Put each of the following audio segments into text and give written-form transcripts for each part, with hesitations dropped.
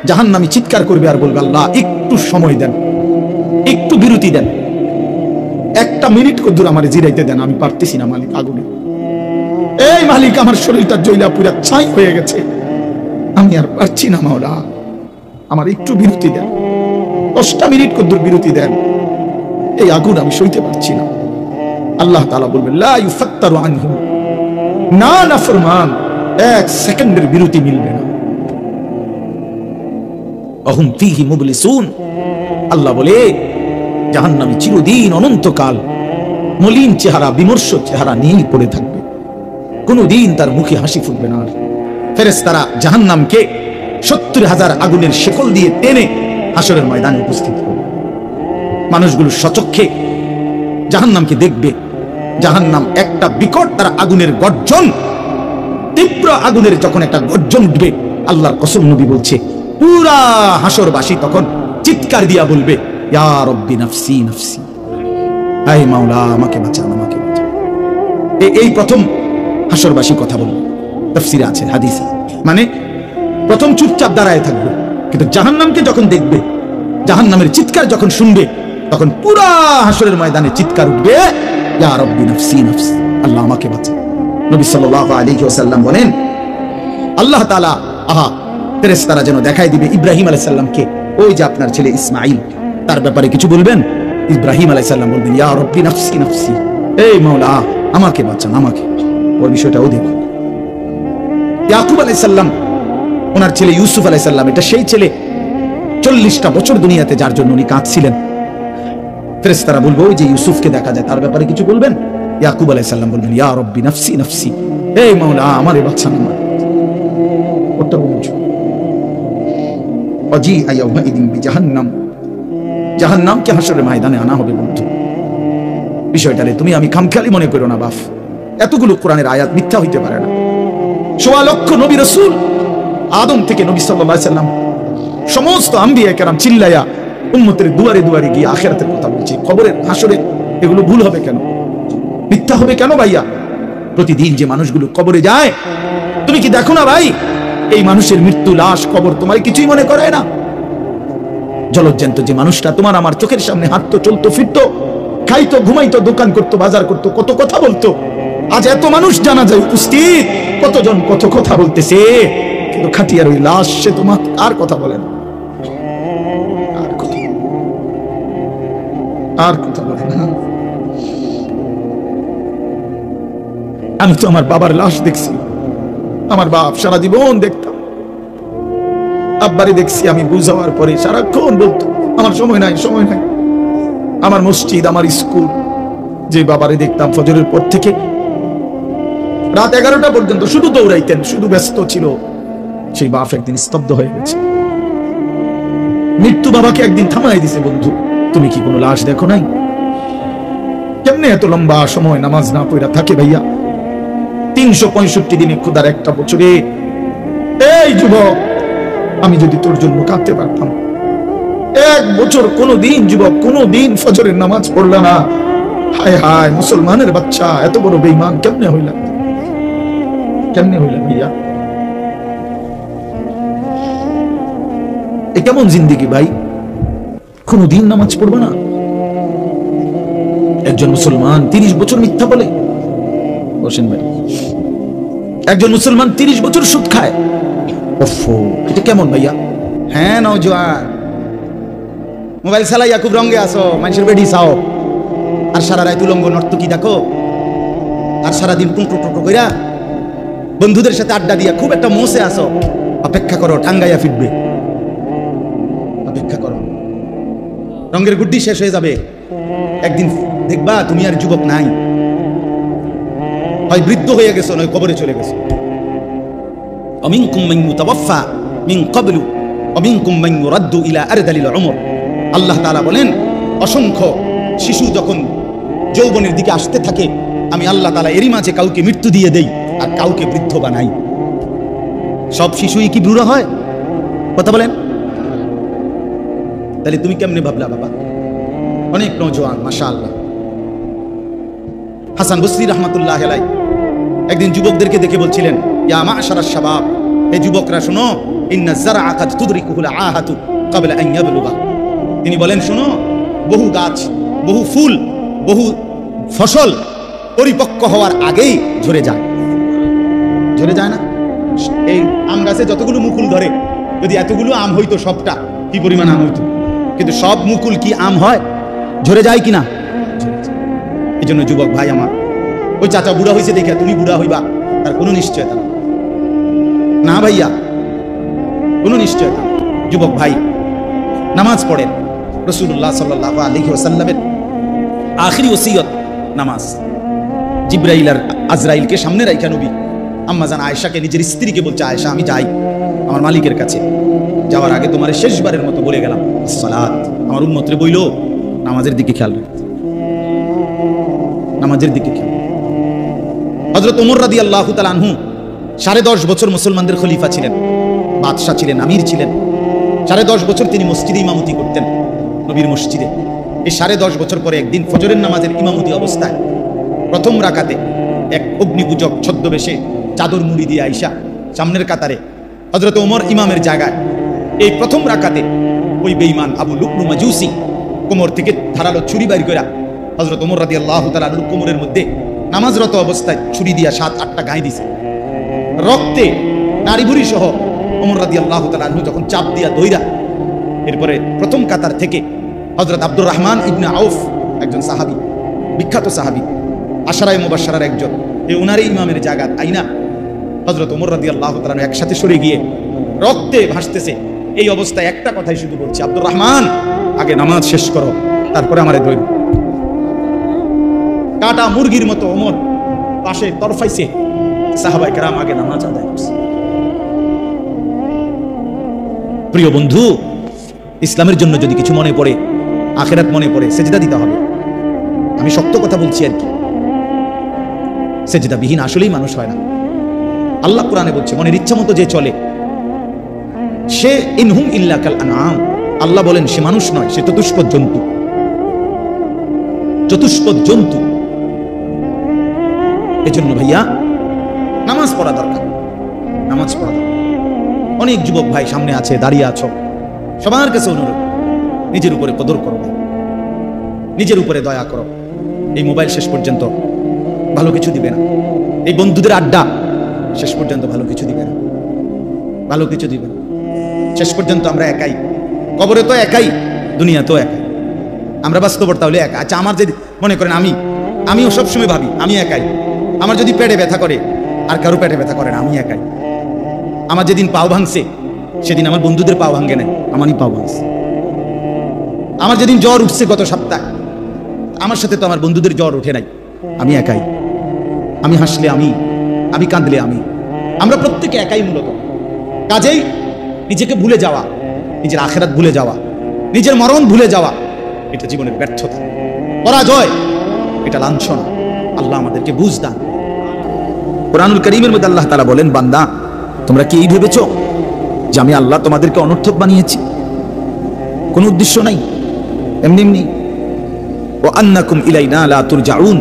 জাহান্নামী চিৎকার করবে আর বলবে, আল্লাহ একটু সময় দেন, একটু বিরতি দেন, একটা মিনিট কদ্দুর আমার জিরাইতে দেন, আমি পারতেছি না মালিক আগুনে। এই মালিক, আমার শরীরটা জ্বলা পুরা ছাই হয়ে গেছে, আমি আর পারছি না মাওলা, আমার একটু বিরতি দেন, 10টা মিনিট কদ্দুর বিরতি দেন, এই আগুন আমি সইতে পারছি না। আল্লাহ তাআলা বলবেন, লা ইউফাত্তারু আনহু, না নাফরমান, 1 সেকেন্ডের বিরতি মিলবে না। অহুম ফীহি মুবলিসুন, আল্লাহ বলে জাহান্নামী চিরদিন অনন্তকাল মলিন চেহারা, বিমর্ষ চেহারা নিয়ে পড়ে থাকবে, কোনদিন তার মুখে হাসি ফুটবে না। ফেরেশতারা জাহান্নামকে 70,000 আগুনের শেকল দিয়ে টেনে হাসরের ময়দানে উপস্থিত করবে। মানুষগুলো সচক্ষে জাহান্নামকে দেখবে। জাহান্নাম একটা বিকট তার আগুনের গর্জন, তীব্র আগুনের যখন একটা গর্জন উঠবে, আল্লাহর কসম নবী বলছে, পুরা হাসরবাসী তখন চিৎকার দিয়া বলবে, ইয়া রব্বি নাফসি নাফসি, আয় মাওলা আমাকে বাঁচান, আমাকে বাঁচান। এই প্রথম হাসরবাসী কথা বলবে, তাফসীরে আছে, হাদিসে, মানে প্রথম চুপচাপ দাঁড়ায় থাকবে, কিন্তু জাহান্নামকে যখন দেখবে, জাহান্নামের চিৎকার যখন শুনবে, তখন পুরা হাসরের ময়দানে চিৎকার উঠবে, ইয়া রব্বি নাফসি নাফসি, আল্লাহ আমাকে বাঁচান। নবী সাল্লাল্লাহু আলাইহি ওয়াসাল্লাম বলেন, আল্লাহ তাআলা ফেরেশতারা যেন দেখাই দিবে ইব্রাহিম আলাইহিস সালামকে, ওই যে আপনার ছেলে ইসমাঈল, তার ব্যাপারে কিছু বলবেন। ইব্রাহিম আলাইহিস সালাম বলবেন, ইয়া রব্বি নাফসি নাফসি, এই মাওলা আমাকে বাঁচান, আমাকে। ওই বিষয়টাও দেখুন। ইয়াকুব আলাইহিস সালাম, ওনার ছেলে ইউসুফ আলাইহিস সালাম, এটা সেই ছেলে 40টা বছর দুনিয়াতে যার জন্য উনি কাঁদছিলেন। ফেরেশতারা বলবো, ওই যে ইউসুফকে দেখা যায়, তার ব্যাপারে কিছু বলবেন। ইয়াকুব আলাইহিস সালাম বলবেন, ইয়া রব্বি নাফসি নাফসি, এই মাওলা আমারে বাঁচান, আমার। ওটা বুঝো, অজি আয়াউমাইদিন বিজাহান্নাম, জাহান্নামকে হাসরের ময়দানে আনা হবে। বন্ধু, বিষয়টারে তুমি আমি খামখেয়ালি মনে করো না বাপ, এতগুলো কোরআনের আয়াত মিথ্যা হইতে পারে না। 1.25 লক্ষ নবী রাসূল, আদম থেকে নবী সাল্লাল্লাহু আলাইহি সাল্লাম, সমস্ত আম্বিয়া কেরাম চিল্লায়া উম্মতের দুয়ারে দুয়ারে গিয়ে আখিরাতের কথা বলছে, খবরের হাসরের, এগুলো ভুল হবে কেন, মিথ্যা হবে কেন ভাইয়া? প্রতিদিন যে মানুষগুলো কবরে যায়, তুমি কি দেখো না ভাই, এই মানুষের মৃত্যু, লাশ, কবর তোমার কিছুই মনে করে না? জলজ্জান্ত যে মানুষটা তোমার আমার চোখের সামনে হাঁটতো, চলতো, ফিরতো, খাইতো, ঘুমাইতো, দোকান করতো, বাজার করতো, কত কথা বলতো, আজ এত মানুষ জানা যায় উপস্থিত, কতজন কত কথা বলতেছে, কিন্তু খাটিয়ার ওই লাশ, সে তোমার আর কথা বলে না, আর কথা বলে না। আমি তো আমার বাবার লাশ দেখছি, আমার বাপ সারা জীবন দেখতাম, আব্বারে দেখছি আমি বুঝাবার পরে সারাক্ষণ বলতো, আমার সময় নাই, সময় নাই। আমার মসজিদ, আমার স্কুল, যে বাবারে দেখতাম ফজরের পর থেকে রাত 11টা পর্যন্ত শুধু দৌড়াইতেন, শুধু ব্যস্ত ছিল, সেই বাপ একদিন স্তব্ধ হয়ে গেছে। মৃত্যু বাবাকে একদিন থামাই দিছে, বন্ধু তুমি কি কোনো লাশ দেখো নাই? কেমনে এত লম্বা সময় নামাজ না পড়া থাকে ভাইয়া? 365 দিনে, খোদার একটা বছরে। এই যুবক, আমি যদি তোর জন্য কাঁদতে পারতাম, 1 বছর কোনদিন যুবক, কোনদিন ফজরের নামাজ পড়লা না, হায় হায় মুসলমানের বাচ্চা, এত বড় বেঈমান কেমনে হইলা, কেমনে হইলা ভাইয়া? এ কেমন জিন্দেগি ভাই? কোনদিন নামাজ পড়বা না? একজন মুসলমান 30 বছর মিথ্যা বলে, বসেন ভাই, একজন মুসলমান 30 বছর সুদ খায়, ওফো, এটা কেমন ভাইয়া? হ্যাঁ নওজোয়ান, মোবাইল চালাইয়া খুব রঙে আসো, মানুষের বেডি চাও, আর সারা রাত উলঙ্গ নর্তকী দেখো, আর সারাদিন টুঁটো টুঁটো কইরা বন্ধুদের সাথে আড্ডা দিয়া খুব একটা মোসে আসো। অপেক্ষা করো, টাঙ্গাইয়া ফিরবে, অপেক্ষা করো, রঙের গুড্ডি শেষ হয়ে যাবে, একদিন দেখবা তুমি আর যুবক নাই, হয় বৃদ্ধ হয়ে গেছো, নয় কবরে চলে গেছো। অমিনকুম মান ইউতাওয়াফা মিন ক্বাবলু অমিনকুম মান ইউরাদ্দু ইলা আরদালিল উমর। আল্লাহ তাআলা বলেন, অসংখ্য শিশু যখন যৌবনের দিকে আসতে থাকে, আমি আল্লাহ তাআলা এরই মাঝে কাউকে মৃত্যু দিয়ে দেই আর কাউকে বৃদ্ধ বানাই। সব শিশুই কি বুড়ো হয়? কথা বলেন। তাহলে তুমি কেমনে ভাবলা বাবা? অনেক নওজোয়ান মাশাআল্লাহ। হাসান বসরি রাহমাতুল্লাহ আলাইহি একদিন যুবকদেরকে দেখে বলছিলেন, ইয়া মাশারাশ শাবাব, এই যুবকরা শোনো, ইন্না যারআ কাদ তুদরিকুহুল আহাতু ক্বাবলা আন ইয়াবলুগা। তিনি বলেন, শোনো, বহু গাছ, বহু ফুল, বহু ফসল পরিপক্ক হওয়ার আগেই ঝরে যায়। ঝরে যায় না? এই আম গাছে যতগুলো মুকুল ধরে, যদি এতগুলো আম হইতো সবটা, কি পরিমাণ আম হইতো। কিন্তু সব মুকুল কি আম হয়? ঝরে যায় কিনা? এই জন্য যুবক ভাই আমার, ওই চাচা বুড়া হয়েছে দেখে তুমি বুড়া হইবা তার কোনো নিশ্চয়তা না ভাইয়া, কোনো নিশ্চয়তা। যুবক ভাই, নামাজ পড়েন। রাসূলুল্লাহ সাল্লাল্লাহু আলাইহি ওয়াসাল্লামের আখিরি ওসিয়ত নামাজ। জিবরাইল আর আজরাইলকে সামনে রাইখা নবী আম্মা জান আয়েশাকে, নিজের স্ত্রীকে বলছে, আয়েশা আমি যাই আমার মালিকের কাছে, যাওয়ার আগে তোমার শেষবারের মতো বলে গেলাম সালাত। আমার উম্মতরে বইল নামাজের দিকে খেয়াল রাখতে, নামাজের দিকে খেয়াল। হযরত ওমর রাদিয়াল্লাহু তাআলা আনহু 10.5 বছর মুসলমানদের খলিফা ছিলেন, বাদশাহ ছিলেন, আমির ছিলেন। 10.5 বছর তিনি মসজিদে ইমামতি করতেন, নবীর মসজিদে। এই 10.5 বছর পরে একদিন ফজরের নামাজের ইমামতি অবস্থায় প্রথম রাকাতে এক অগ্নিপূজক ছদ্মবেশে চাদর মুড়ি দিয়ে আইসা সামনের কাতারে হযরত ওমর ইমামের জায়গায়, এই প্রথম রাকাতে ওই বেঈমান আবু লুকলু মাজুসি কোমর থেকে ধারালো ছুরি বাইর কইরা হযরত ওমর রাদিয়াল্লাহু তাআলা আনহুর কোমরের মধ্যে নামাজরত অবস্থায় ছুরি দিয়া 7-8টা গায়ে দিছে। রক্তে নাড়িভুড়ি সহ ওমর রাদিয়াল্লাহু তাআলা আনহু যখন চাপ দিয়া দইরা, এরপরে প্রথম কাতার থেকে হযরত আব্দুর রহমান ইবনে আউফ, একজন সাহাবী, বিখ্যাত সাহাবী, আশারায়ে মুবাশশারার একজন, এই উনারই ইমামের জায়গা আইনা হযরত ওমর রাদিয়াল্লাহু তাআলা একসাথে সরে গিয়ে রক্তে ভাসতেছে। এই অবস্থায় একটা কথাই শুধু বলছে, আব্দুর রহমান আগে নামাজ শেষ করো, তারপরে আমারে দইল। কাটা মুরগির মতো ওমর পাশে তরফাইছে, সাহাবায়ে কেরাম আগে নামাজ আদায় করছে। প্রিয় বন্ধু, ইসলামের জন্য যদি কিছু মনে পড়ে, আখিরাত মনে পড়ে, সেজদা দিতে হবে। আমি শক্ত কথা বলছি আর কি, সেজদাবিহীন আসলেই মানুষ হয় না। আল্লাহ কোরআনে বলছে, মনের ইচ্ছা মতো যে চলে সে ইনহুম ইল্লা কাল আনআম। আল্লাহ বলেন সে মানুষ নয়, সে চতুষ্পদ জন্তু। চতুষ্পদ জন্তু। এজন্য ভাইয়া নামাজ পড়া দরকার, নামাজ পড়া দরকার। অনেক যুবক ভাই সামনে আছে, দাঁড়িয়ে আছো, সবার কাছে অনুরোধ, নিজের উপরে কদর করো, নিজের উপরে দয়া করো। এই মোবাইল শেষ পর্যন্ত ভালো কিছু দিবে না, এই বন্ধুদের আড্ডা শেষ পর্যন্ত ভালো কিছু দিবে না, ভালো কিছু দিবে না। শেষ পর্যন্ত আমরা একাই, কবরে তো একাই, দুনিয়া তো একাই। আমরা বাস্তবতা হলে একা। আচ্ছা, আমার যদি মনে করেন আমিও সবসময় ভাবি আমি একাই। আমার যদি পেটে ব্যথা করে, আর কারো পেটে ব্যথা করে না, আমি একাই। আমার যেদিন পাও ভাঙছে, সেদিন আমার বন্ধুদের পাও ভাঙে নাই, আমারই পাও ভাঙছে। আমার যেদিন জ্বর উঠছে গত সপ্তাহ, আমার সাথে তো আমার বন্ধুদের জ্বর ওঠে নাই, আমি একাই। আমি হাসলে আমি কাঁদলে আমি। আমরা প্রত্যেকে একাই মূলত। কাজেই নিজেকে ভুলে যাওয়া, নিজের আখিরাত ভুলে যাওয়া, নিজের মরণ ভুলে যাওয়া, এটা জীবনের ব্যর্থতা, পরাজয়, এটা লাঞ্ছনা। আল্লাহ আমাদেরকে বুঝ দান। কোরআনুল কারীমের মধ্যে আল্লাহ তাআলা বলেন, বান্দা তোমরা কি এই ভেবেছো যে আমি আল্লাহ তোমাদেরকে অনর্থক বানিয়েছি? কোনো উদ্দেশ্য নাই, এমনি এমনি। ওয়া আন্নাকুম ইলাইনা লা তুরজাউন।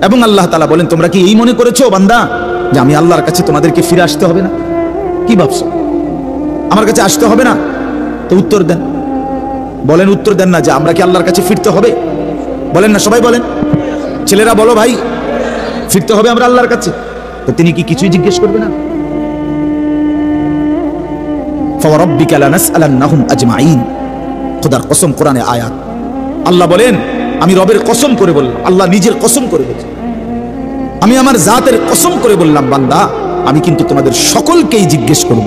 এবং আল্লাহ তাআলা বলেন, তোমরা কি এই মনে করেছো বান্দা যে আমি আল্লাহর কাছে তোমাদেরকে ফিরে আসতে হবে না? কি ভাবছো আমার কাছে আসতে হবে না? তো উত্তর দেন, বলেন, উত্তর দেন না যে আমরা কি আল্লাহর কাছে ফিরতে হবে? বলেন না, সবাই বলেন, ছেলেরা বলো ভাই, ফিরতে হবে আমরা আল্লাহর কাছে। তো তিনি কি কিছুই জিজ্ঞেস করবে না? ফাওয়ারাব্বিকা লানাসআলান্নাহুম আজমাইন। খোদার কসম, কোরআনে আয়াত। আল্লাহ বলেন, আমি রবের কসম করে বললাম, আল্লাহ নিজের কসম করে বলছেন, আমি আমার জাতের কসম করে বললাম, বান্দা আমি কিন্তু তোমাদের সকলকেই জিজ্ঞেস করব।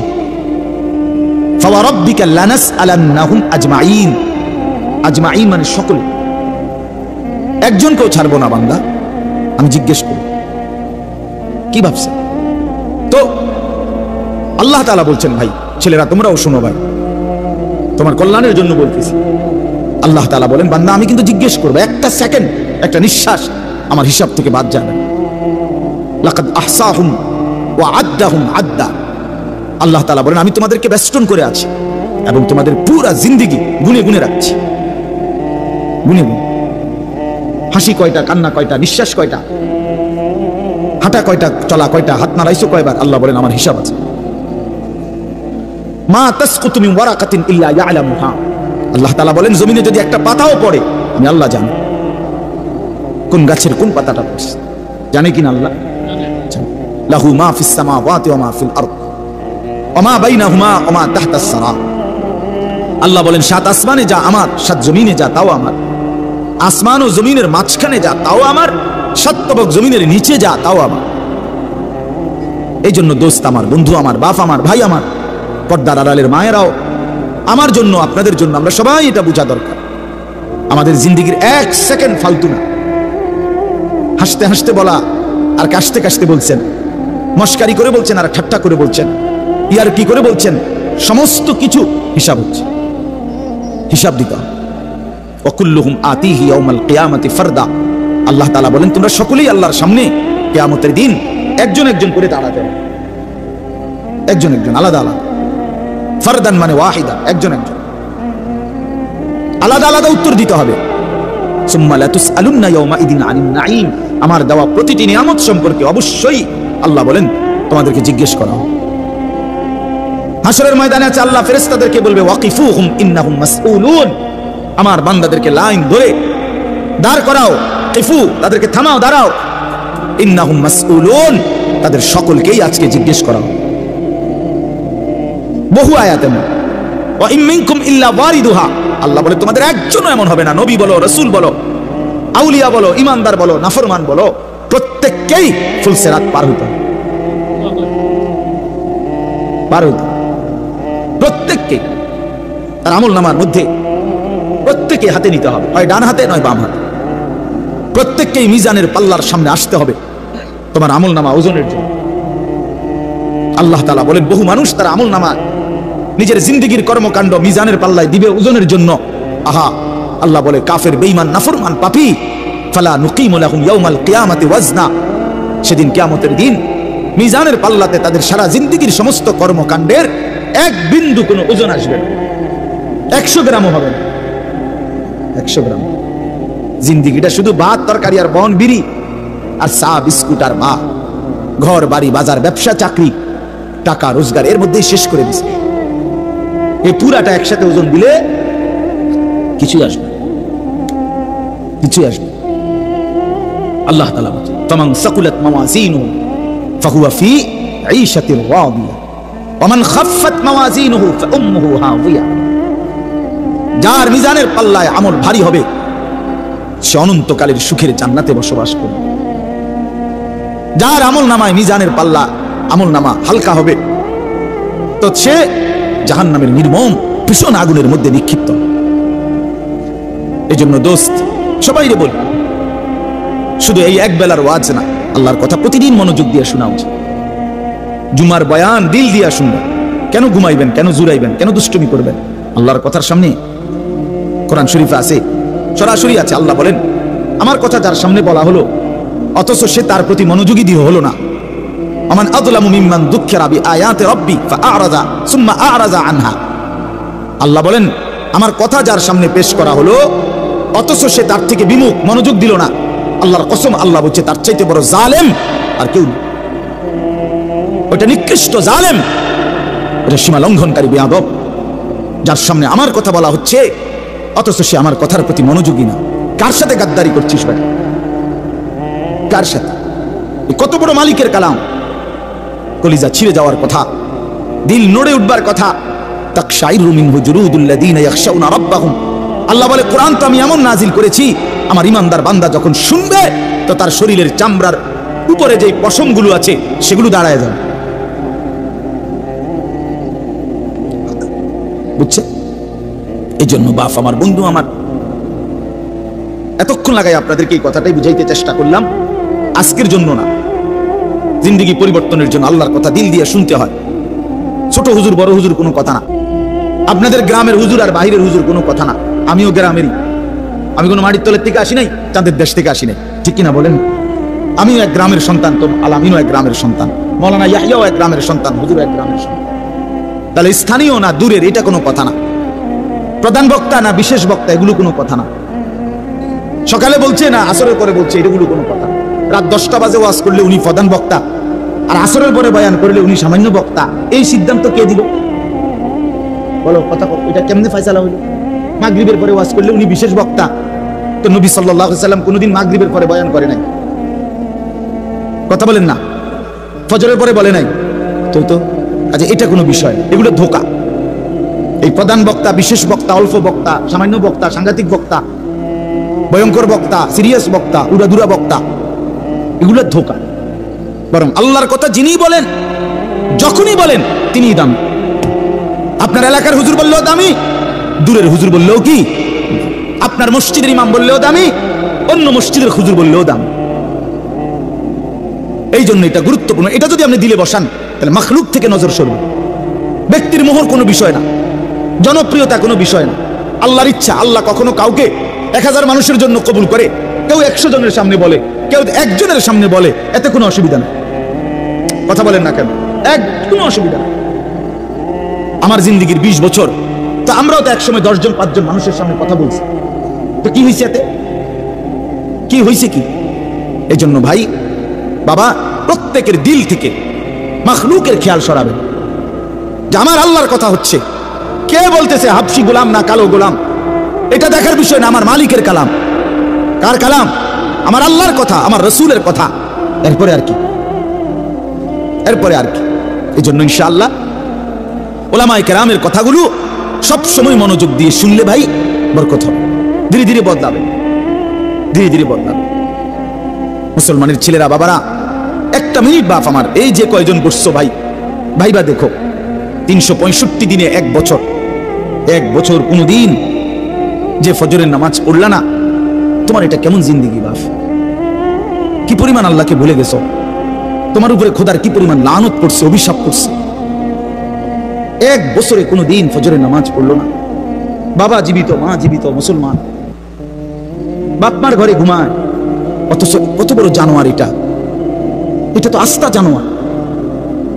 ফাওয়ারাব্বিকা লানাসআলান্নাহুম আজমাইন। আজমাইন মানে সকল, একজনকেও ছাড়বো না বান্দা, আমি জিজ্ঞেস করব। কি ভাবছে? তো আল্লাহ তাআলা বলছেন, ভাই ছেলেরা তোমরাও শোনো, ভাই তোমার কল্যাণের জন্য বলতেছি। আল্লাহ তাআলা বলেন, বান্দা আমি কিন্তু জিজ্ঞেস করবো, একটা সেকেন্ড, একটা নিঃশ্বাস আমার হিসাব থেকে বাদ যাবে না। লাকাদ আহসাহুম ওয়া আদ্দাহুম আদ্দা। আল্লাহ তাআলা বলেন, আমি তোমাদেরকে বেষ্টন করে আছি এবং তোমাদের পুরা জিন্দেগি গুনে গুনে রাখছি, গুনে গুনে। হাসি কয়টা, কান্না কয়টা, নিঃশ্বাস কয়টা, হাঁটা কয়টা, চলা কয়টা, হাত নাড়াইছো কয়বার, আল্লাহ বলেন আমার হিসাব আছে। মা তাসকুতু মিন ওয়ারাকাতিন ইল্লা ইয়ালামুহা। আল্লাহ তাআলা বলেন জমিনে যদি একটা পাতাও পড়ে আমি আল্লাহ জানি কোন গাছের কোন পাতাটা পড়ছে, জানে কিনা আল্লাহ? লাহু মা ফিস সামাওয়াতি ওয়া মা ফিল আরদ ওয়া মা বাইনাহুমা ওয়া মা তাহতাস সারা। আল্লাহ বলেন সাত আসমানে যা আমার, সাত জমিনে যা তাও আমার, আসমান ও জমিনের মাঝখানে যা তাও আমার, সাত তবক জমিনের নিচে যা তাও আমার। এই জন্য দোস্ত আমার, বন্ধু আমার, বাপ আমার, ভাই আমার, পর্দার আড়ালের মায়েরাও, আমার জন্য আপনাদের জন্য আমরা সবাই এটা বোঝা দরকার। আমাদের জিন্দেগির এক সেকেন্ড ফালতু না। হাসতে হাসতে বলা আর কাশতে কাশতে বলছেন, মস্কারি করে বলছেন আর ঠাট্টা করে বলছেন, ইয়ার কি করে বলছেন, সমস্ত কিছু হিসাব হচ্ছে, হিসাব দিতে হবে। ওয়াকুল্লুহুম আতিহি ইয়াউমাল কিয়ামাতি ফারদা। আল্লাহ তাআলা বলেন তোমরা সকলেই আল্লাহর সামনে কিয়ামতের দিন একজন একজন করে দাঁড়াতে হবে, একজন একজন, আলাদা আলাদা। ফারদান মানে ওয়াহিদা, একজন একজন, আলাদা আলাদা উত্তর দিতে হবে। সুম্মা লা তুসআলুন্না ইয়াউমাইদিন আনিন নাঈম। আমার দেওয়া প্রতিটি নিয়ামত সম্পর্কে অবশ্যই আল্লাহ বলেন তোমাদেরকে জিজ্ঞেস করা হবে। হাশরের ময়দানে আছে আল্লাহ ফেরেশতাদেরকে বলবে ওয়াকিফুহুম ইন্নাহুম মাসউলুন। আমার বান্দাদেরকে লাইন ধরে দাঁড় করাও, কিফু, তাদেরকে থামাও, দাঁড়াও। ইন্নাহুম মাসউলুন, তাদের সকলকেই আজকে জিজ্ঞেস করা হবে। বহু আয়াতে ওয়া ইম মিনকুম ইল্লা ওয়ারিদুহা। আল্লাহ বলে তোমাদের একজনও এমন হবে না, নবী বলো, রাসূল বলো, আউলিয়া বলো, ইমানদার বলো, নাফরমান বলো, প্রত্যেককেই ফুলসিরাত পার হতে হবে, পার হতে, প্রত্যেককে তার আমলনামার মধ্যে প্রত্যেকে হাতে নিতে হবে, হয় ডান হাতে নয় বাম হাতে। প্রত্যেককেই মিজানের পাল্লার সামনে আসতে হবে তোমার আমলনামা ওজনের জন্য। আল্লাহ তাআলা বলেন বহু মানুষ তার আমলনামা নিজের জিন্দেগির কর্মকাণ্ড মিজানের পাল্লায় দিবে ওজনের জন্য। আহা, আল্লাহ বলে কাফের, বেঈমান, নাফরমান, পাপী, ফালা নুকিমু লাহুম ইয়াউমাল কিয়ামাতি ওয়াজনা। সেদিন কিয়ামতের দিন মিজানের পাল্লাতে তাদের সারা জিন্দেগির সমস্ত কর্মকাণ্ডের এক বিন্দু কোনো ওজন আসবে না, 100 গ্রামও হবে না, 100 গ্রাম। জিন্দেগিটা শুধু ভাত তরকারি আর বন বিড়ি আর চা বিস্কুট আর মা, ঘর বাড়ি বাজার ব্যবসা চাকরি টাকা রোজগার এর মধ্যেই শেষ করে দিছে। এই পুরাটা একসাথে ওজন দিলে কিছুই আসবে, কিছুই আসবে। আল্লাহ তাআলা বলেন ফামান সাকুলাত মাওয়াজিনুহু ফাহুয়া ফি ঈশাতির রাদিয়া ওয়া মান খাফফাত মাওয়াজিনুহু ফাউম্মুহু হাওিয়া। যার মিজানের পাল্লায় আমল ভারী হবে সে অনন্তকালের সুখের জান্নাতে বসবাস করবে। যার আমলনামায় মিজানের পাল্লা আমলনামা হালকা হবে তো সে জাহান্নামের নির্মম ভীষণ আগুনের মধ্যে নিক্ষিপ্ত। এই জন্য দোস্ত সবাইরে বলি, শুধু এই এক বেলার ওয়াজ না, আল্লাহর কথা প্রতিদিন মনোযোগ দিয়ে শোনা উচিত। জুমার বয়ান দিল দিয়া শুনবেন, কেন ঘুমাইবেন, কেন জুরাইবেন, কেন দুষ্টুমি করবেন? আল্লাহর কথার সামনে কোরআন শরীফে আছে, সরাসরি আছে। আল্লাহ বলেন আমার কথা যার সামনে বলা হলো অথচ সে তার প্রতি মনোযোগী দিয়ে হলো না, আমান আযলামু মিম্মান যুক্কিরা বিআয়াতি রাব্বি ফাআরাযা সুম্মা আ'রাযা আনহা। আল্লাহ বলেন আমার কথা যার সামনে পেশ করা হলো অথচ সে তার থেকে বিমুখ, মনোযোগ দিল না, আল্লাহর কসম আল্লাহ বলছে তার চাইতে বড় জালেম আর কেউ নেই। ওটা নিকৃষ্ট জালেম, ওটা সীমা লঙ্ঘনকারী বেয়াদব, যার সামনে আমার কথা বলা হচ্ছে অথচ সে আমার কথার প্রতি মনোযোগী না। কার সাথে গাদ্দারি করছিস ভাই? কার সাথে? কত বড় মালিকের কালাম, কলিজা ছিঁড়ে যাওয়ার কথা, দিল নড়ে উঠবার কথা। তাকশাইরু মিনহু জুলুদুল্লাযীনা ইয়াখশাউনা রাব্বাহুম। আল্লাহ বলে কোরআন তো আমি এমন নাজিল করেছি আমার ইমানদার বান্দা যখন শুনবে তো তার শরীরের চামড়ার উপরে যে পশমগুলো আছে সেগুলো দাঁড়ায় যাবে। বুঝছে? এই জন্য বাপ আমার, বন্ধু আমার, এতক্ষণ লাগাই আপনাদেরকে এই কথাটাই বুঝাইতে চেষ্টা করলাম। আজকের জন্য না, জিন্দেগি পরিবর্তনের জন্য আল্লাহর কথা দিল দিয়ে শুনতে হয়। ছোট হুজুর বড় হুজুর কোনো কথা না, আপনাদের গ্রামের হুজুর আর বাহিরের হুজুর কোনো কথা না। আমিও গ্রামেরই, আমি কোনো মাটির তলের থেকে আসি নাই, চাঁদের দেশ থেকে আসি নাই, ঠিক কিনা বলেন? আমিও এক গ্রামের সন্তান, তো আলামিনও এক গ্রামের সন্তান, মৌলানা ইয়াহিয়াও এক গ্রামের সন্তান, হুজুর এক গ্রামের সন্তান। তাহলে স্থানীয় না দূরের এটা কোনো কথা না, প্রধান বক্তা না বিশেষ বক্তা এগুলো কোনো কথা না, সকালে বলছে না আসরের পরে বলছে এগুলো কোনো কথা না। রাত 10টা বাজে ওয়াজ করলে উনি প্রধান বক্তা আর আসরের পরে বয়ান করলে উনি সামান্য বক্তা, এই সিদ্ধান্ত কে দিল? বলো কথা, এটা কেমনে ফয়সালা হইল? মাগরিবের পরে ওয়াজ করলে উনি বিশেষ বক্তা, তো নবী সাল্লাল্লাহু আলাইহি সাল্লাম কোনোদিন মাগরিবের পরে বয়ান করে নাই। কথা বলেন না, ফজরের পরে বলে নাই তো। আচ্ছা, এটা কোনো বিষয়? এগুলো ধোঁকা। এই প্রধান বক্তা, বিশেষ বক্তা, অল্প বক্তা, সামান্য বক্তা, সাংঘাতিক বক্তা, ভয়ঙ্কর বক্তা, সিরিয়াস বক্তা, উড়াদুরা বক্তা, এগুলো ধোঁকা। বরং আল্লাহর কথা যিনি বলেন, যখনই বলেন, তিনিই দামি। আপনার এলাকার হুজুর বললেও দামি, দূরের হুজুর বললেও কি, আপনার মসজিদের ইমাম বললেও দামি, অন্য মসজিদের হুজুর বললেও দামি। এই জন্য এটা গুরুত্বপূর্ণ। এটা যদি আপনি দিলে বসান, তাহলে মাখলুক থেকে নজর সরবে। ব্যক্তির মোহর কোনো বিষয় না, জনপ্রিয়তা কোনো বিষয় না, আল্লাহর ইচ্ছা। আল্লাহ কখনো কাউকে 1000 মানুষের জন্য কবুল করে, কেউ 100 জনের সামনে বলে, কেউ একজনের সামনে বলে, এতে কোনো অসুবিধা নেই। কথা বলেন না কেন? কোনো অসুবিধা নেই। আমার জিন্দিগির 20 বছর, তো আমরাও তো একসময় 10 জন 5 জন মানুষের সামনে কথা বলছি, তো কি হয়েছে এতে? কি হয়েছে কি? এই জন্য ভাই বাবা, প্রত্যেকের দিল থেকে মাখলুকের খেয়াল সরাবেন যে আমার আল্লাহর কথা হচ্ছে। কে বলতেছে হাবশি গোলাম না কালো গোলাম, এটা দেখার বিষয় না। আমার মালিকের কালাম। কার কালাম? আমার আল্লাহর কথা, আমার রসুলের কথা। এরপরে আর কি? এরপরে আর কি? এই জন্য ইনশাআল্লাহ উলামায়ে কেরামের কথাগুলো সব সময় মনোযোগ দিয়ে শুনলে ভাই বরকত হবে। ধীরে ধীরে বদলাবে, ধীরে ধীরে বদলাবে। মুসলমানের ছেলেরা, বাবারা, একটা মিনিট বাপ আমার, এই যে কয়জন বসছো ভাই, ভাইবা দেখো, 365 দিনে 1 বছর, 1 বছর কোনদিন যে ফজরের নামাজ পড়লা না, তোমার এটা কেমন জিন্দিগি বাপ? কি পরিমাণ আল্লাহকে ভুলে গেছো? তোমার উপরে খোদার কি পরিমাণ লানত পড়ছে, অভিশাপ করছে। 1 বছরে কোনদিন ফজরের নামাজ পড়লো না। বাবা জীবিত, মা জীবিত, মুসলমান, বাপ মার ঘরে ঘুমায়, অথচ কত বড় জানোয়ার এটা। এটা তো আস্তা জানোয়ার,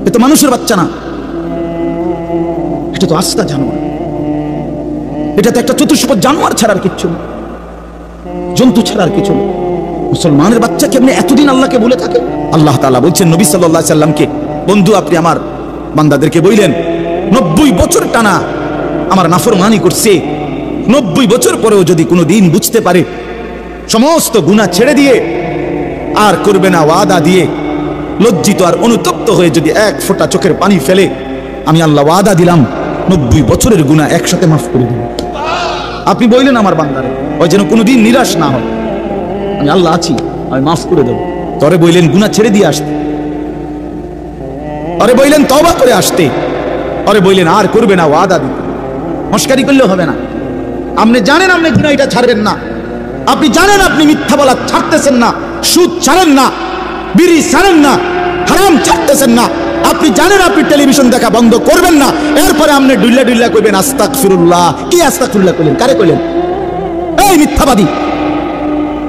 এটা তো মানুষের বাচ্চা না, এটা তো আস্তা জানোয়ার। এটা তো একটা চতুষ্পদ জানোয়ার ছাড়ার কিচ্ছু না, জন্তু ছাড়ার কিছু না। মুসলমানের বাচ্চা কেমনে এতদিন আল্লাহকে বলে থাকে? আল্লাহ তাআলা বলছেন নবী সাল্লাল্লাহু আলাইহি সাল্লামকে, বন্ধু আপনি আমার বান্দাদেরকে বললেন 90 বছর টানা আমার নাফরমানি করছে, 90 বছর পরেও যদি কোনো দিন বুঝতে পারে, সমস্ত গুনাহ ছেড়ে দিয়ে আর করবে না ওয়াদা দিয়ে, লজ্জিত আর অনুতপ্ত হয়ে যদি 1 ফোঁটা চোখের পানি ফেলে, আমি আল্লাহ ওয়াদা দিলাম 90 বছরের গুনাহ একসাথে মাফ করে দেব। আপনি বললেন আমার বান্দারে, ওই যেন কোনোদিন নিরাশ না হয়, আমি আল্লাহ আছি, আমি মাফ করে দেব। তরে বললেন গুনাহ ছেড়ে দিয়ে আসতে, আরে বললেন তওবা করে আসতে, আরে বললেন আর করবে না ওয়াদা দিতে। মস্কারি করলেও হবে না। আপনি জানেন আপনি গুনাহ এটা ছাড়বেন না, আপনি জানেন আপনি মিথ্যা বলা ছাড়তেছেন না, সুদ ছাড়েন না, বিড়ি ছাড়েন না, হারাম ছাড়তেছেন না, আপনি জানেন আপনি টেলিভিশন দেখা বন্ধ করবেন না, এরপরে আপনি ডুল্লা ডুল্লা কইবেন আস্তাগফিরুল্লাহ। কি আস্তাগফিরুল্লাহ কইলেন? কারে কইলেন? এই মিথ্যাবাদী।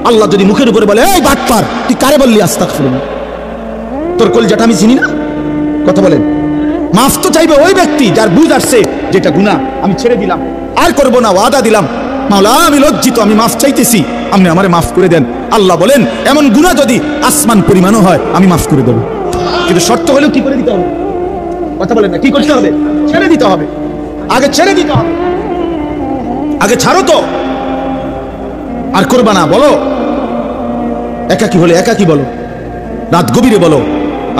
আল্লাহ যদি মুখের উপরে বলে এই বাটপার, তুই কারে বললি আস্তাগফিরুল্লাহ? তোর কলিজাটা আমি চিনি না? কথা বলেন। মাফ তো চাইবে ওই ব্যক্তি যার বুঝ আসছে যেটা গুনাহ, আমি ছেড়ে দিলাম, আর করব না, ওয়াদা দিলাম, মাওলা আমি লজ্জিত, আমি মাফ চাইতেছি, আপনি আমারে মাফ করে দেন। আল্লাহ বলেন এমন গুনাহ যদি আসমান পরিমাণও হয় আমি মাফ করে দেব, কিন্তু শর্ত হলেও কি করে দিতে হবে? কথা বলেন না, কি করতে হবে? ছেড়ে দিতে হবে, আগে ছেড়ে দিতে হবে, আগে ছাড়ো তো, আর করবা না। বলো একাকি হলে একাকি বলো, রাত গভীরে বলো।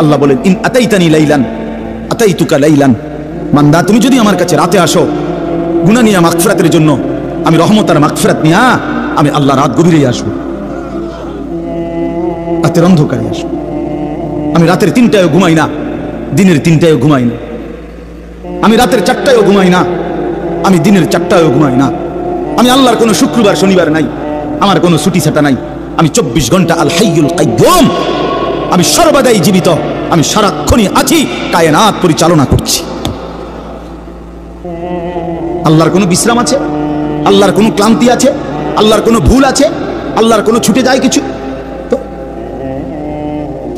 আল্লাহ বলেন ইন আতাইতানি লাইলান আতাইতুকা লাইলান, বান্দা তুমি যদি আমার কাছে রাতে আসো গুনাহ নিয়ে মাগফিরাতের জন্য, আমি রহমত আর মাগফিরাত নিয়ে আমি আল্লাহ রাত গভীরেই আসবো, রাতের অন্ধকারে আসবো। আমি রাতের 3টায়ও ঘুমাই না, দিনের 3টায়ও ঘুমাই না, আমি রাতের 4টায়ও ঘুমাই না, আমি দিনের 4টায়ও ঘুমাই না। আমি আল্লাহর কোনো শুক্রবার শনিবার নাই, আমার কোনো ছুটি ছাটা নাই, আমি 24 ঘন্টা আল হাইয়ুল কাইয়্যুম, আমি সর্বদাই জীবিত, আমি সারাক্ষণই আছি, কায়নাত পরিচালনা করছি। আল্লাহর কোনো বিশ্রাম আছে? আল্লাহর কোনো ক্লান্তি আছে? আল্লাহর কোনো ভুল আছে? আল্লাহর কোনো ছুটে যায় কিছু? তো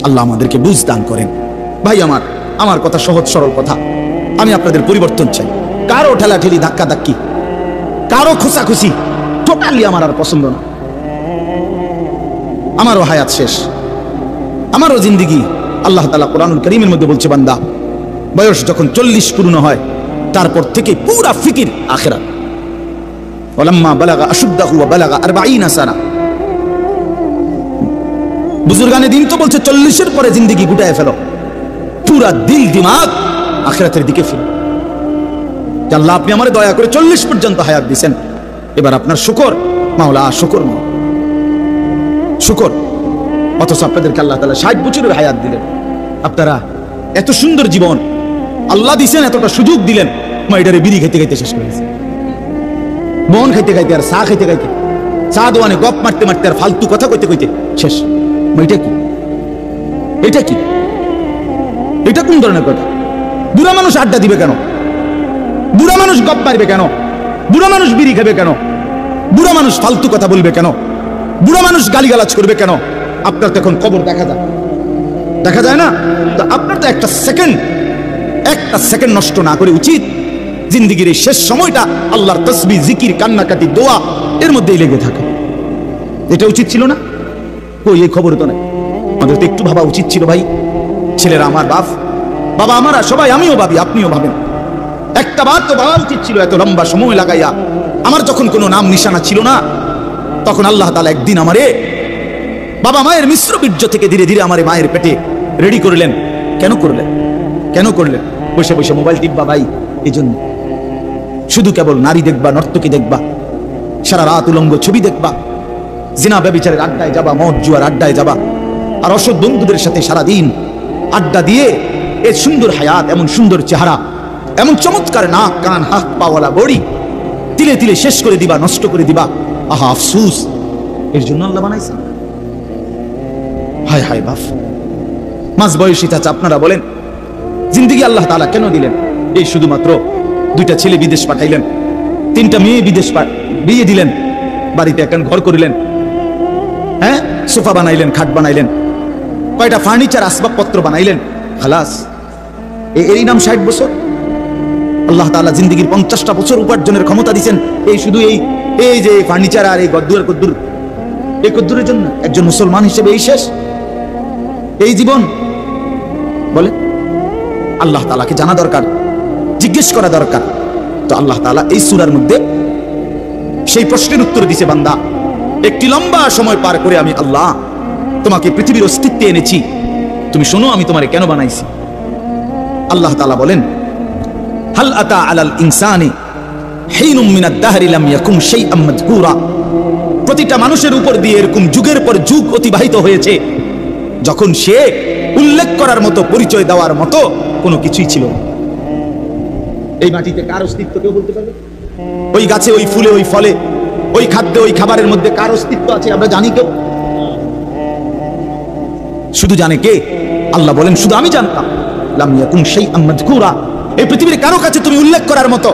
আল্লাহ আমাদেরকে বুঝ দান করেন। ভাই আমার কথা সহজ সরল কথা, আমি আপনাদের পরিবর্তন চাই। কারো ঠেলাঠেলি ধাক্কা ধাক্কি, কারো খুশাখুশি টোটালি আমার আর পছন্দ না। আমারও হায়াত শেষ, আমারও জিন্দিগি। আল্লাহ তাআলা কোরআনুল কারীমের মধ্যে বলছে, বান্দা বয়স যখন 40 পূর্ণ হয় তারপর থেকে পুরা ফিকির আখিরাত। ওয়ালাম্মা বালাগা আশুদ্দাহু ওয়া বালাগা 40 সানা। বুজুর্গানে দিন তো বলছে 40-এর পরে জিন্দেগি গুটায় ফেলো, পুরা দিল দিমাগ আখিরাতের দিকে ফেলো। আল্লাহ আপনি আমারে দয়া করে 40 পর্যন্ত হায়াত দিয়েছেন, এবার আপনার শুকর মাওলা, শুকর মাওলা, শুকর। অথচ আপনাদেরকে আল্লাহ তাআলা 60 বছরের হায়াত দিলেন। আপনারা এত সুন্দর জীবন আল্লাহ দিছেন, এতটা সুযোগ দিলেন, মাইডারে বিড়ি খাইতে খাইতে শেষ করে দিয়েছে, বন খাইতে খাইতে আর চা খাইতে খাইতে, চা দোয়ানে গপ মারতে মারতে আর ফালতু কথা কইতে কইতে শেষ। এটা কি? এটা কি? এটা কোন ধরনের কথা? বুড়া মানুষ আড্ডা দিবে কেন? বুড়া মানুষ গপ মারবে কেন? বুড়া মানুষ বিড়ি খাবে কেন? বুড়া মানুষ ফালতু কথা বলবে কেন? বুড়া মানুষ গালিগালাজ করবে কেন? আপনার তো এখন কবর দেখা যায়, দেখা যায় না? তো আপনার তো একটা সেকেন্ড নষ্ট না করে উচিত জিন্দেগির এই শেষ সময়টা আল্লাহর তাসবিহ, জিকির, কান্নাকাটি, দোয়া এর মধ্যেই লেগে থাকে। এটা উচিত ছিল না? কই, এই খবর তো নাই। আমাদের তো একটু ভাবা উচিত ছিল ভাই। ছেলেরা আমার বাবা আমারা সবাই, আমিও ভাবি, আপনিও ভাবেন, একটা বার তো ভাবা উচিত ছিল। এত লম্বা সময় লাগাইয়া, আমার যখন কোনো নাম নিশানা ছিল না, তখন আল্লাহ তাআলা একদিন আমারে বাবা মায়ের মিশ্র বীর্য থেকে ধীরে ধীরে আমারে মায়ের পেটে রেডি করলেন। কেন করলেন? কেন করলেন? বসে বসে মোবাইল টিপবা ভাই, এই জন্য। শুধু কেবল নারী দেখবা, নর্তকী দেখবা, সারা রাত উলঙ্গ ছবি দেখবা, জিনা ব্যভিচারের আড্ডায় যাবা, মদ জুয়ার আড্ডায় যাবা, আর অসৎ বন্ধুদের সাথে সারাদিন আড্ডা দিয়ে এই সুন্দর হায়াত, এমন সুন্দর চেহারা, এমন চমৎকার নাক কান হাত পাওয়ালা বড়ি তিলে তিলে শেষ করে দিবা, নষ্ট করে দিবা। আহা আফসুস, এর জন্য আল্লাহ বানাইছেন। হায় হায় বাপ, মাঝ বয়সী চাচা আপনারা বলেন, জিন্দেগি আল্লাহ তাআলা কেন দিলেন? এই শুধুমাত্র 2টা ছেলে বিদেশ পাঠাইলেন, 3টা মেয়ে বিদেশ বিয়ে দিলেন, বাড়িতে এখন ঘর করিলেন, হ্যাঁ, সোফা বানাইলেন, খাট বানাইলেন, কয়টা ফার্নিচার আসবাবপত্র বানাইলেন, খালাস। এই নাম 60 বছর? আল্লাহ তাআলা জিন্দেগির 50টা বছর উপার্জনের ক্ষমতা দিয়েছেন এই শুধু এই যে ফার্নিচার আর এই গদ্দুর কদ্দুর, এই কদ্দুরের জন্য। একজন মুসলমান হিসেবে এই শেষ, এই জীবন? বলে আল্লাহ তাআলাকে জানা দরকার, জিজ্ঞেস করা দরকার। তো আল্লাহ তাআলা এই সূরার মধ্যে সেই প্রশ্নের উত্তর দিয়েছে, বান্দা, একটি লম্বা সময় পার করে আমি আল্লাহ তোমাকে পৃথিবীর অস্তিত্বে এনেছি, তুমি শোনো আমি তোমারে কেন বানাইছি। আল্লাহ তাআলা বলেন, হাল আতা আলাল ইনসানি হিনুম মিনাদ দাহরি লাম ইয়াকুম শাইআম মাযকুরা। প্রতিটা মানুষের উপর দিয়ে এরকম যুগের পর যুগ অতিবাহিত হয়েছে যখন সে উল্লেখ করার মতো, পরিচয় দেওয়ার মতো কোনো কিছুই ছিল না। এই মাটিতে কার অস্তিত্ব কেউ বলতে পারবে? ওই গাছে, ওই ফুলে, ওই ফলে, ওই খাদ্যে, ওই খাবারের মধ্যে কার অস্তিত্ব আছে আমরা জানি কেউ? শুধু জানে কে? আল্লাহ বলেন, শুধু আমি জানতাম। লাম ইয়াকুম শাইআম মাযকুরা, এই পৃথিবীর কারো কাছে তুমি উল্লেখ করার মতো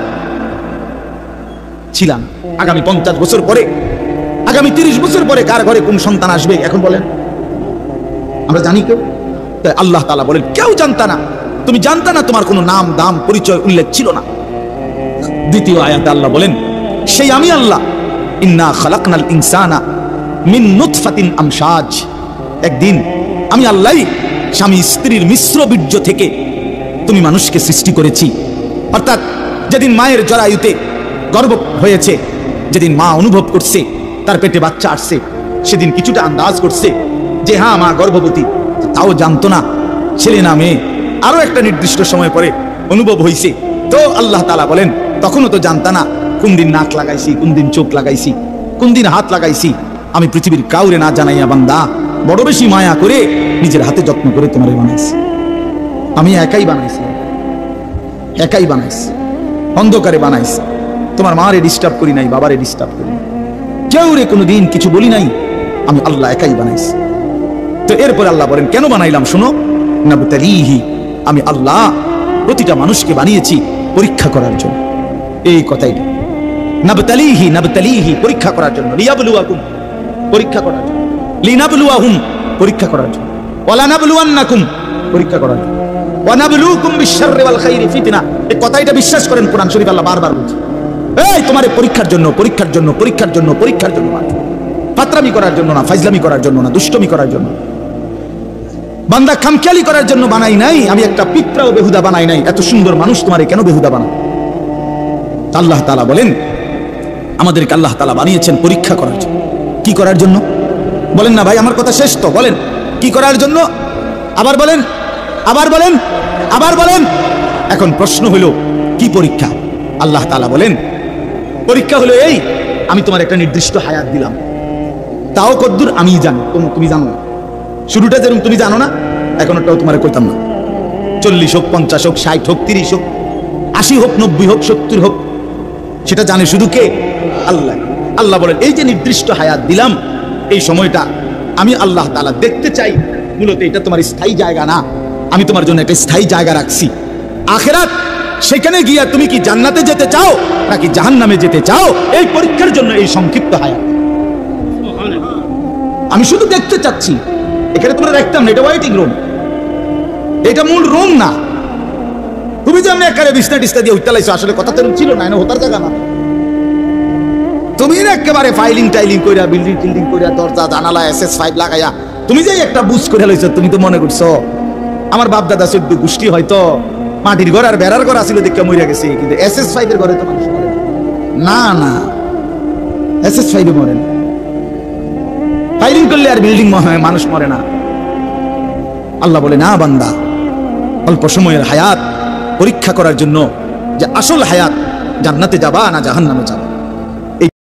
ছিলাম। আগামী 50 বছর পরে, আগামী 30 বছর পরে কার ঘরে কোন সন্তান আসবে এখন বলেন? আমরা জানি কেউ? তাই আল্লাহ তাআলা বলেন, কেউ জানতা না, তুমি জানতা না, তোমার কোনো নাম, দাম, পরিচয় উল্লেখ ছিল না। দ্বিতীয় আয়াতে আল্লাহ বলেন, সেই আমি আল্লাহ, ইন্না খালাকনাল ইনসানা মিন নুতফাতিন আমশাজ। একদিন আমি আল্লাহই স্বামী স্ত্রীর মিশ্র বীর্য থেকে তুমি মানুষকে সৃষ্টি করেছি। অর্থাৎ যেদিন মায়ের জরায়ুতে গর্ভ হয়েছে, যেদিন মা অনুভব করছে তার পেটে বাচ্চা আসছে, সেদিন কিছুটা আন্দাজ করছে যে হ্যাঁ মা গর্ভবতী, তাও জানতো না ছেলে না মেয়ে। আরো একটা নির্দিষ্ট সময় পরে অনুভব হয়েছে, তো আল্লাহ তাআলা বলেন, তখনও তো জানতা না কোন দিন নাক লাগাইছি, কোন দিন চোখ লাগাইছি, কোন দিন হাত লাগাইছি। আমি পৃথিবীর কাউরে না জানাইয়া বান্দা বড় বেশি মায়া করে নিজের হাতে যত্ন করে তোমারে বানাইছি। আমি একাই বানাইছি, একাই বানাইছি, অন্ধকারে বানাইছি। তোমার মারে ডিস্টার্ব করি নাই, বাবারে ডিস্টার্ব করি নাই, কেউ রে কোনোদিন কিছু বলি নাই, আমি আল্লাহ একাই বানাইছি। তো এরপরে আল্লাহ বলেন, কেন বানাইলাম শোনো, নাবতালিহি, আমি আল্লাহ প্রতিটা মানুষকে বানিয়েছি পরীক্ষা করার জন্য। এই কথাই নাবতালিহি, নাবতালিহি, পরীক্ষা করার জন্য, লিয়াবলুয়াকুম, পরীক্ষা করার জন্য, লিনাবলুয়াহুম, পরীক্ষা করার জন্য, ওয়ালা নাবলুয়ান্নাকুম, পরীক্ষা করার জন্য, ওয়া নাবলুকুম বিশ-শাররি ওয়াল খাইরি ফিতনা। এই কথাটা বিশ্বাস করেন, কোরআন শরীফ আল্লাহ বারবার বলছে, এই তোমারে পরীক্ষার জন্য, পরীক্ষার জন্য, পরীক্ষার জন্য, পরীক্ষার জন্য, ফাতরামি করার জন্য না, ফাইজলামি করার জন্য না, দুষ্টমি করার জন্য। বান্দা খামখেয়ালি করার জন্য বানাই নাই, আমি একটা পিঁপড়াও বেহুদা বানাই নাই। এত সুন্দর মানুষ তোমারে কেন বেহুদা বানাই? আল্লাহ তাআলা বলেন আমাদেরকে আল্লাহ তাআলা বানিয়েছেন পরীক্ষা করার জন্য। কি করার জন্য বলেন না ভাই, আমার কথা শেষ তো, বলেন কি করার জন্য? আবার বলেন, আবার বলেন, আবার বলেন। এখন প্রশ্ন হলো কি পরীক্ষা? আল্লাহ তাআলা বলেন পরীক্ষা হলো এই, আমি তোমার একটা নির্দিষ্ট হায়াত দিলাম, তাও কদ্দুর আমি জানি, তুমি জানো না। শুরুটা যেরকম তুমি জানো না, এখন ওটাও তোমার কইতাম না। 40 হোক, 50 হোক, 60 হোক, 30 হোক, 80 হোক, 90 হোক, 70 হোক, সেটা জানে শুধু কে? আল্লাহ। আল্লাহ বলেন এই যে নির্দিষ্ট হায়াত দিলাম, এই সময়টা আমি আল্লাহ তাআলা দেখতে চাই। মূলত এটা তোমার স্থায়ী জায়গা না, আমি তোমার জন্য একটা স্থায়ী জায়গা রাখছি আখিরাত। সেখানে গিয়া তুমি কি জান্নাতে যেতে চাও নাকি জাহান্নামে যেতে চাও, এই পরীক্ষার জন্য এই সংক্ষিপ্ত হায়াত। আমি শুধু দেখতে চাচ্ছি। এখানে তোমরা দেখতাম না, এটা ওয়েটিং রুম, এটা মূল রুম না। তুমি যে আমি একেবারে বিছনা টিছনা দিয়ে উঠতে আসলে কথা তো ছিল না, এটা হতার জায়গা না। তুমি একেবারে ফাইলিং টাইলিং কইরা, বিল্ডিং টিল্ডিং কইরা, দরজা জানালা SS5 লাগাইয়া তুমি যে একটা বুঝ করে লইছো, তুমি তো মনে করছো আমার বাপ দাদা 14 গোষ্ঠী হয়তো মাটির ঘর আর বেড়ার ঘর আছিল দেখে মরে গেছে, কিন্তু SS5 এর ঘরে তো মানুষ মরে না। না, SS5 এ মরে না। ফাইলিং করলে আর বিল্ডিং মানুষ মরে না। আল্লাহ বলে না বান্দা, অল্প সময়ের হায়াত পরীক্ষা করার জন্য, যে আসল হায়াত জান্নাতে যাবা না জাহান্নামে যাবা।